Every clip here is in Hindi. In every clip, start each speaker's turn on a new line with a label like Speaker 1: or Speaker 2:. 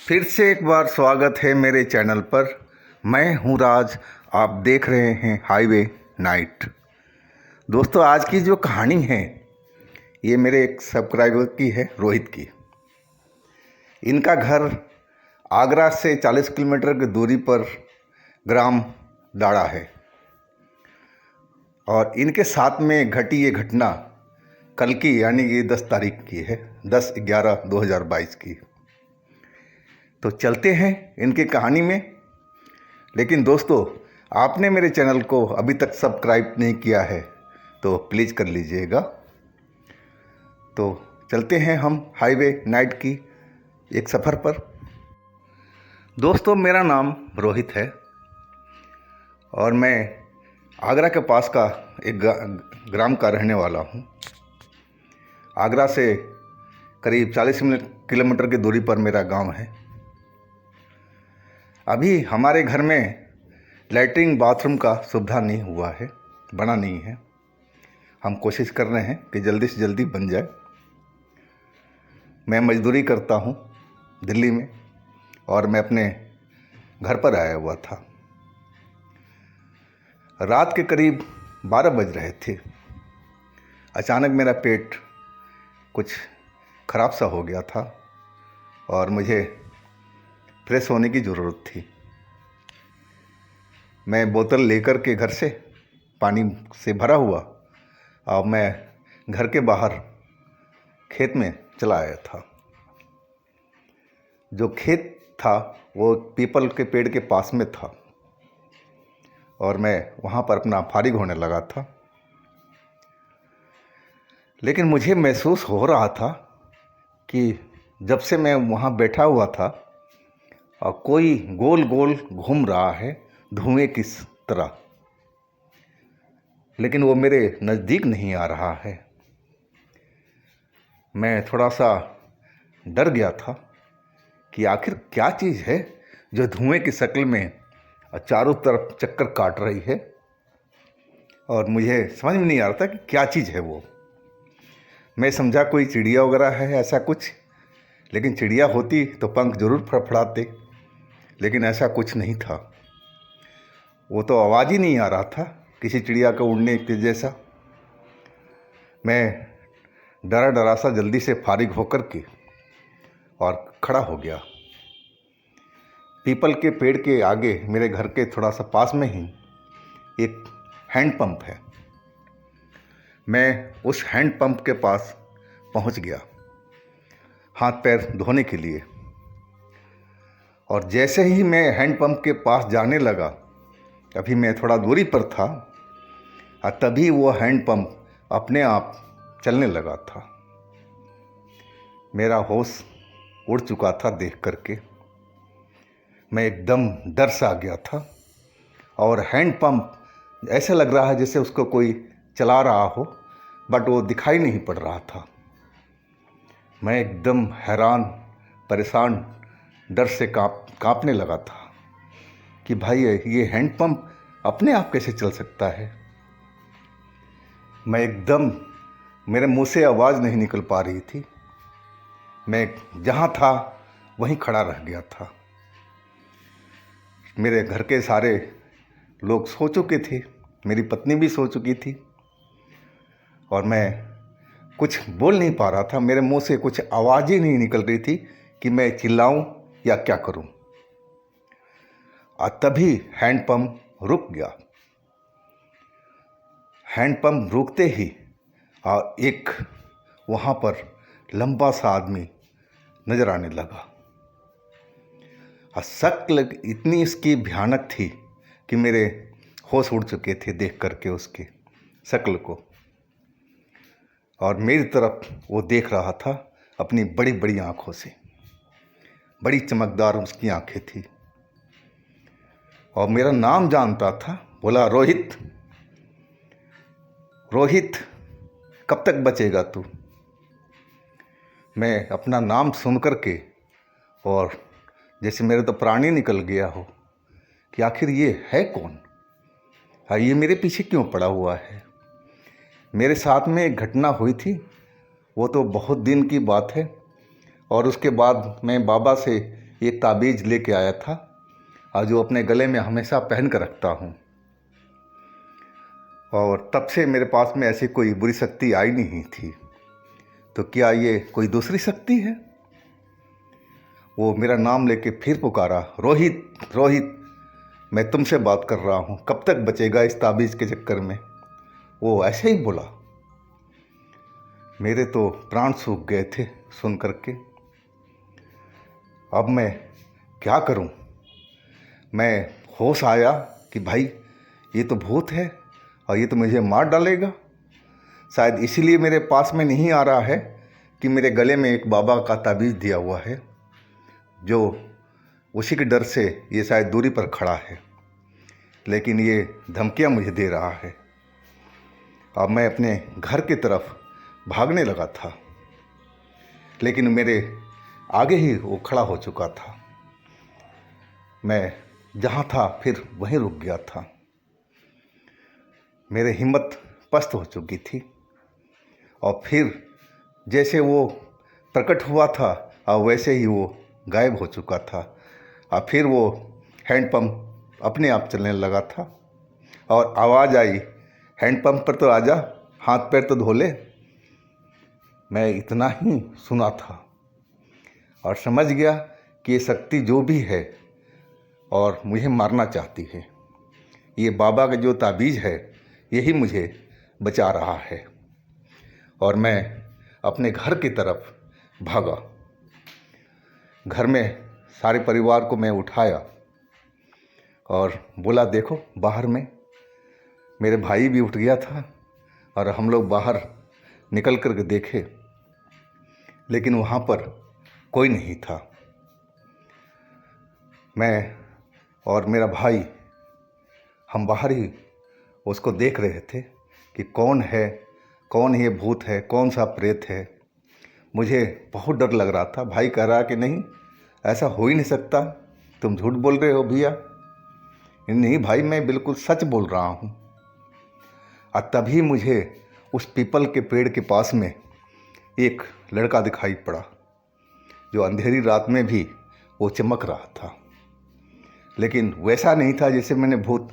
Speaker 1: फिर से एक बार स्वागत है मेरे चैनल पर। मैं हूं राज, आप देख रहे हैं हाईवे नाइट। दोस्तों, आज की जो कहानी है ये मेरे एक सब्सक्राइबर की है, रोहित की। इनका घर आगरा से 40 किलोमीटर की दूरी पर ग्राम दाड़ा है और इनके साथ में घटी ये घटना कल की यानी कि 10 तारीख की है, 10/11/2022 की। तो चलते हैं इनकी कहानी में। लेकिन दोस्तों, आपने मेरे चैनल को अभी तक सब्सक्राइब नहीं किया है तो प्लीज़ कर लीजिएगा। तो चलते हैं हम हाईवे नाइट की एक सफ़र पर। दोस्तों, मेरा नाम रोहित है और मैं आगरा के पास का एक ग्राम का रहने वाला हूँ। आगरा से करीब 40 किलोमीटर की दूरी पर मेरा गांव है। अभी हमारे घर में लैट्रिन बाथरूम का सुविधा नहीं हुआ है, बना नहीं है। हम कोशिश कर रहे हैं कि जल्दी से जल्दी बन जाए। मैं मजदूरी करता हूँ दिल्ली में और मैं अपने घर पर आया हुआ था। रात के करीब 12 बज रहे थे। अचानक मेरा पेट कुछ ख़राब सा हो गया था और मुझे फ्रेश होने की ज़रूरत थी। मैं बोतल लेकर के घर से पानी से भरा हुआ और मैं घर के बाहर खेत में चला आया था। जो खेत था वो पीपल के पेड़ के पास में था और मैं वहाँ पर अपना फारिग होने लगा था। लेकिन मुझे महसूस हो रहा था कि जब से मैं वहाँ बैठा हुआ था और कोई गोल गोल घूम रहा है धुएं की तरह, लेकिन वो मेरे नज़दीक नहीं आ रहा है। मैं थोड़ा सा डर गया था कि आखिर क्या चीज़ है जो धुएं की शक्ल में चारों तरफ चक्कर काट रही है और मुझे समझ में नहीं आ रहा था कि क्या चीज़ है वो। मैं समझा कोई चिड़िया वगैरह है ऐसा कुछ, लेकिन चिड़िया होती तो पंख जरूर फड़फड़ाते, लेकिन ऐसा कुछ नहीं था। वो तो आवाज़ ही नहीं आ रहा था किसी चिड़िया का उड़ने के जैसा। मैं डरा डरा सा जल्दी से फारिग होकर के और खड़ा हो गया। पीपल के पेड़ के आगे मेरे घर के थोड़ा सा पास में ही एक हैंड पंप है। मैं उस हैंड पंप के पास पहुंच गया हाथ पैर धोने के लिए, और जैसे ही मैं हैंड पंप के पास जाने लगा, अभी मैं थोड़ा दूरी पर था और तभी वो हैंड पंप अपने आप चलने लगा था। मेरा होश उड़ चुका था देख करके। मैं एकदम डर सा आ गया था और हैंड पंप ऐसा लग रहा है जैसे उसको कोई चला रहा हो, बट वो दिखाई नहीं पड़ रहा था। मैं एकदम हैरान परेशान डर से कांपने लगा था कि भाई ये हैंड पंप अपने आप कैसे चल सकता है। मैं एकदम, मेरे मुंह से आवाज़ नहीं निकल पा रही थी। मैं जहाँ था वहीं खड़ा रह गया था। मेरे घर के सारे लोग सो चुके थे, मेरी पत्नी भी सो चुकी थी और मैं कुछ बोल नहीं पा रहा था। मेरे मुंह से कुछ आवाज़ ही नहीं निकल रही थी कि मैं चिल्लाऊं या क्या करूं। और तभी हैंड पंप रुक गया। हैंड पंप रुकते ही एक वहाँ पर लंबा सा आदमी नज़र आने लगा और शक्ल इतनी इसकी भयानक थी कि मेरे होश उड़ चुके थे देख करके उसके शक्ल को। और मेरी तरफ वो देख रहा था अपनी बड़ी बड़ी आँखों से। बड़ी चमकदार उसकी आंखें थी और मेरा नाम जानता था। बोला, रोहित, रोहित, कब तक बचेगा तू। मैं अपना नाम सुन कर के और जैसे मेरे तो प्राण ही निकल गया हो कि आखिर ये है कौन, हाँ, ये मेरे पीछे क्यों पड़ा हुआ है। मेरे साथ में एक घटना हुई थी, वो तो बहुत दिन की बात है और उसके बाद मैं बाबा से ये ताबीज़ लेके आया था और जो अपने गले में हमेशा पहन कर रखता हूँ। और तब से मेरे पास में ऐसी कोई बुरी शक्ति आई नहीं थी। तो क्या ये कोई दूसरी शक्ति है? वो मेरा नाम लेके फिर पुकारा, रोहित रोहित, मैं तुमसे बात कर रहा हूँ, कब तक बचेगा इस ताबीज़ के चक्कर में। वो ऐसे ही बोला। मेरे तो प्राण सूख गए थे सुन करके। अब मैं क्या करूं? मैं होश आया कि भाई ये तो भूत है और ये तो मुझे मार डालेगा। शायद इसीलिए मेरे पास में नहीं आ रहा है कि मेरे गले में एक बाबा का ताबीज़ दिया हुआ है, जो उसी के डर से ये शायद दूरी पर खड़ा है, लेकिन ये धमकियां मुझे दे रहा है। अब मैं अपने घर की तरफ भागने लगा था, लेकिन मेरे आगे ही वो खड़ा हो चुका था। मैं जहाँ था फिर वहीं रुक गया था। मेरी हिम्मत पस्त हो चुकी थी और फिर जैसे वो प्रकट हुआ था और वैसे ही वो गायब हो चुका था। और फिर वो हैंडपम्प अपने आप चलने लगा था और आवाज़ आई, हैंडपम्प पर तो आजा, हाथ पैर तो धो ले। मैं इतना ही सुना था और समझ गया कि ये शक्ति जो भी है और मुझे मारना चाहती है। ये बाबा का जो ताबीज़ है यही मुझे बचा रहा है। और मैं अपने घर की तरफ भागा। घर में सारे परिवार को मैं उठाया और बोला, देखो बाहर में। मेरे भाई भी उठ गया था और हम लोग बाहर निकल कर के देखे, लेकिन वहाँ पर कोई नहीं था। मैं और मेरा भाई हम बाहर ही उसको देख रहे थे कि कौन है, कौन ये भूत है, कौन सा प्रेत है। मुझे बहुत डर लग रहा था। भाई कह रहा कि नहीं, ऐसा हो ही नहीं सकता, तुम झूठ बोल रहे हो भैया। नहीं भाई, मैं बिल्कुल सच बोल रहा हूँ। और तभी मुझे उस पीपल के पेड़ के पास में एक लड़का दिखाई पड़ा, जो अंधेरी रात में भी वो चमक रहा था, लेकिन वैसा नहीं था जैसे मैंने भूत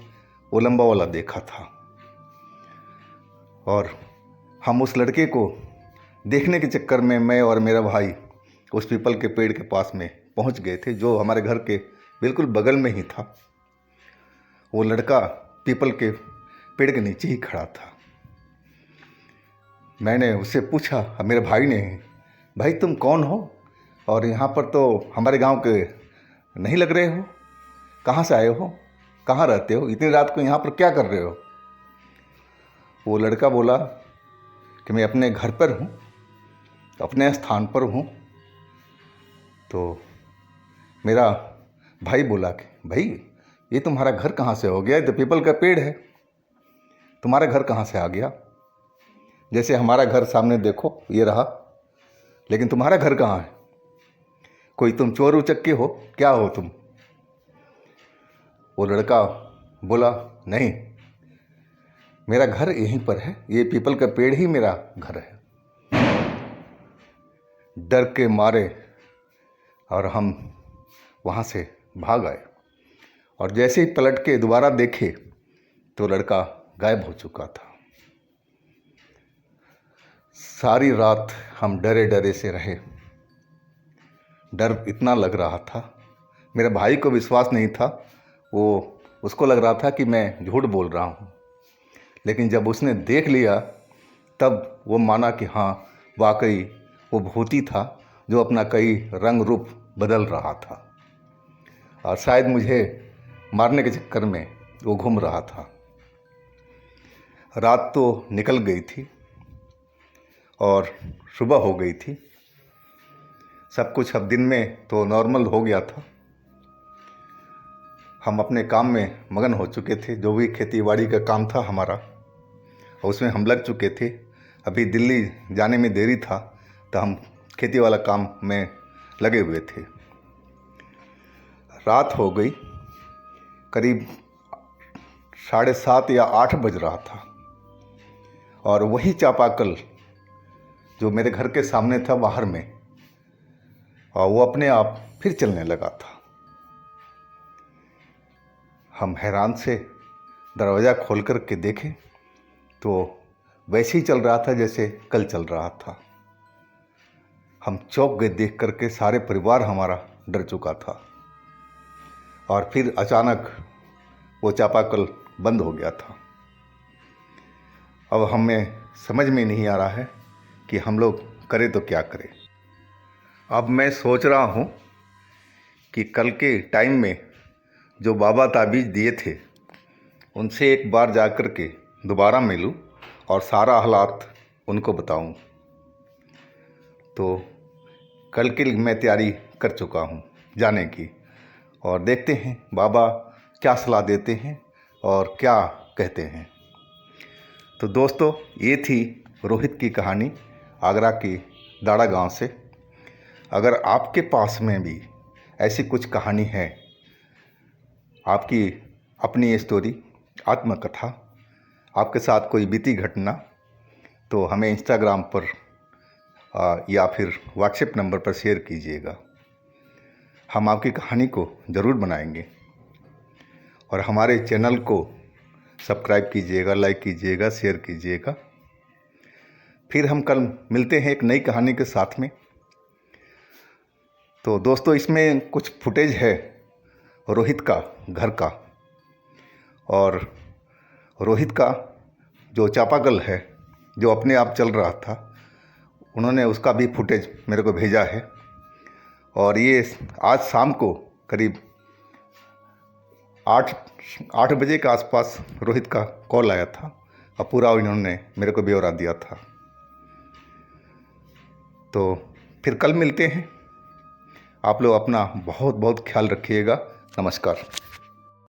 Speaker 1: वो लंबा वाला देखा था। और हम उस लड़के को देखने के चक्कर में मैं और मेरा भाई उस पीपल के पेड़ के पास में पहुंच गए थे, जो हमारे घर के बिल्कुल बगल में ही था। वो लड़का पीपल के पेड़ के नीचे ही खड़ा था। मैंने उससे पूछा, मेरे भाई ने, भाई तुम कौन हो और यहाँ पर तो हमारे गांव के नहीं लग रहे हो, कहाँ से आए हो, कहाँ रहते हो, इतनी रात को यहाँ पर क्या कर रहे हो? वो लड़का बोला कि मैं अपने घर पर हूँ, अपने स्थान पर हूँ। तो मेरा भाई बोला कि भाई ये तुम्हारा घर कहाँ से हो गया? ये तो पीपल का पेड़ है, तुम्हारा घर कहाँ से आ गया? जैसे हमारा घर सामने देखो ये रहा, लेकिन तुम्हारा घर कहाँ है? कोई तुम चोर उचक्के हो, क्या हो तुम? वो लड़का बोला, नहीं, मेरा घर यहीं पर है, ये पीपल का पेड़ ही मेरा घर है। डर के मारे और हम वहाँ से भाग आए और जैसे ही पलट के दोबारा देखे तो लड़का गायब हो चुका था। सारी रात हम डरे डरे से रहे। डर इतना लग रहा था, मेरे भाई को विश्वास नहीं था। उसको लग रहा था कि मैं झूठ बोल रहा हूँ, लेकिन जब उसने देख लिया तब वो माना कि हाँ, वाकई वो भूती था जो अपना कई रंग रूप बदल रहा था और शायद मुझे मारने के चक्कर में वो घूम रहा था। रात तो निकल गई थी और सुबह हो गई थी। सब कुछ अब दिन में तो नॉर्मल हो गया था। हम अपने काम में मगन हो चुके थे, जो भी खेती बाड़ी का काम था हमारा, और उसमें हम लग चुके थे। अभी दिल्ली जाने में देरी था तो हम खेती वाला काम में लगे हुए थे। रात हो गई, करीब 7:30 या 8 बज रहा था और वही चापाकल जो मेरे घर के सामने था बाहर में, और वो अपने आप फिर चलने लगा था। हम हैरान से दरवाज़ा खोल कर के देखे तो वैसे ही चल रहा था जैसे कल चल रहा था। हम चौंक गए देख कर के, सारे परिवार हमारा डर चुका था। और फिर अचानक वो चापाकल बंद हो गया था। अब हमें समझ में नहीं आ रहा है कि हम लोग करें तो क्या करें। अब मैं सोच रहा हूँ कि कल के टाइम में जो बाबा ताबीज़ दिए थे उनसे एक बार जा कर के दोबारा मिलूं और सारा हालात उनको बताऊं। तो कल के लिए मैं तैयारी कर चुका हूं जाने की, और देखते हैं बाबा क्या सलाह देते हैं और क्या कहते हैं। तो दोस्तों, ये थी रोहित की कहानी आगरा की दाड़ा गांव से। अगर आपके पास में भी ऐसी कुछ कहानी है, आपकी अपनी स्टोरी, आत्मकथा, आपके साथ कोई बीती घटना, तो हमें इंस्टाग्राम पर या फिर व्हाट्सएप नंबर पर शेयर कीजिएगा। हम आपकी कहानी को ज़रूर बनाएंगे। और हमारे चैनल को सब्सक्राइब कीजिएगा, लाइक कीजिएगा, शेयर कीजिएगा। फिर हम कल मिलते हैं एक नई कहानी के साथ में। तो दोस्तों, इसमें कुछ फुटेज है रोहित का घर का, और रोहित का जो चापाकल है जो अपने आप चल रहा था, उन्होंने उसका भी फुटेज मेरे को भेजा है। और ये आज शाम को करीब 8 बजे के आसपास रोहित का कॉल आया था और पूरा इन्होंने मेरे को ब्यौरा दिया था। तो फिर कल मिलते हैं। आप लोग अपना बहुत बहुत ख्याल रखिएगा। नमस्कार।